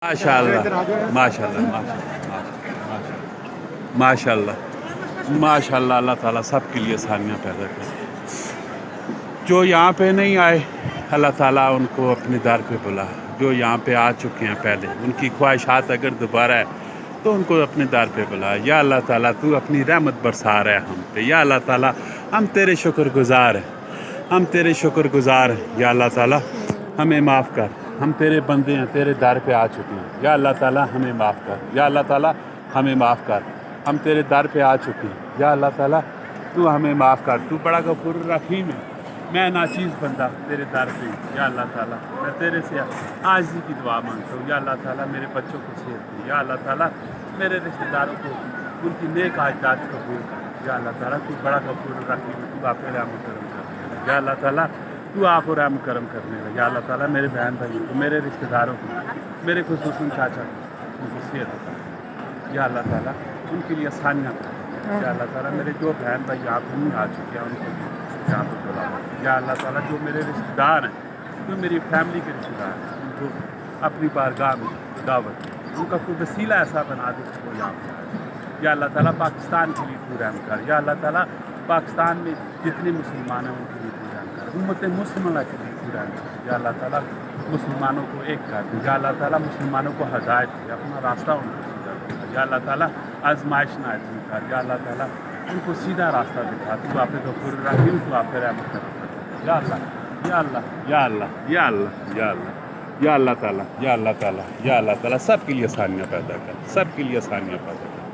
ماشاء اللہ ماشاء اللہ ماشاء اللہ ماشاء اللہ اللہ تعالیٰ سب کے لیے آسانیاں پیدا کرے. جو یہاں پہ نہیں آئے اللہ تعالیٰ ان کو اپنے در پہ بلا. جو یہاں پہ آ چکے ہیں پہلے ان کی خواہشات اگر دوبارہ ہے تو ان کو اپنے در پہ بلا. یا اللہ تعالیٰ تو اپنی رحمت برسا رہا ہے ہم پہ. یا اللہ تعالیٰ ہم تیرے شکر گزار ہیں, ہم تیرے شکر گزار ہیں. یا اللہ تعالیٰ ہمیں معاف کر, ہم تیرے بندے ہیں, تیرے در پہ آ چکے ہیں. یا اللہ تعالیٰ ہمیں معاف کر. یا اللہ تعالیٰ ہمیں معاف کر, ہم تیرے در پہ آ چکے ہیں. یا اللہ تعالیٰ تو ہمیں معاف کر. تو بڑا غفور الرحیم ہے, میں ناچیز بندہ تیرے در پہ. یا اللہ تعالیٰ میں تیرے سے عاجزی کی دعا مانگتا ہوں. یا اللہ تعالیٰ میرے بچوں کو صحت دے. یا اللہ تعالیٰ میرے رشتہ داروں کو ان کی نیک حاجات قبول کر. یا اللہ تعالیٰ تو بڑا غفور الرحیم ہے, تو آپ پہ رحم و کرم کر. یا اللہ تعالیٰ تو آپ کو رحم کرم کرنے لگا. یا اللہ تعالیٰ میرے بہن بھائی کو, میرے رشتہ داروں کو, میرے خصوصاً چاچا کو ان کو صحت عطا کر. یا اللہ تعالیٰ ان کے لیے آسانیاں کر. یا اللہ تعالیٰ میرے جو بہن بھائی یہاں پہ نہیں آ چکے ہیں ان کو یہاں پہ بلا. یا اللہ تعالیٰ جو میرے رشتہ دار ہیں, جو میری فیملی کے رشتہ دار ہیں, ان کو اپنی بارگاہ میں دعوت دے. ان کا کوئی وسیلہ ایسا بنا دے کہ وہ یہاں پہ آئے. یا اللہ تعالیٰ پاکستان کے لیے تو رحم کر. یا اللہ تعالیٰ پاکستان میں جتنے مسلمان ہیں ان کے لیے تو رحم کر. امت مسلمہ کے لیے تو رحم کر. یا اللہ تعالیٰ مسلمانوں کو ایک کر دے. یا اللہ تعالیٰ مسلمانوں کو ہدایت دے, اپنا راستہ ان کو سیدھا دے. یا اللہ تعالیٰ آزمائش نہ اتنی کر. یا اللہ تعالیٰ ان کو سیدھا راستہ دکھا. تو آپ غفور الرحیم, تو آپ رحمت کر. یا اللہ یا اللہ یا اللہ یا اللہ یا اللہ یا اللہ تعالیٰ یا اللہ تعالیٰ یا اللہ تعالیٰ سب کے لیے آسانیاں پیدا کر, سب کے لیے آسانیاں پیدا کر.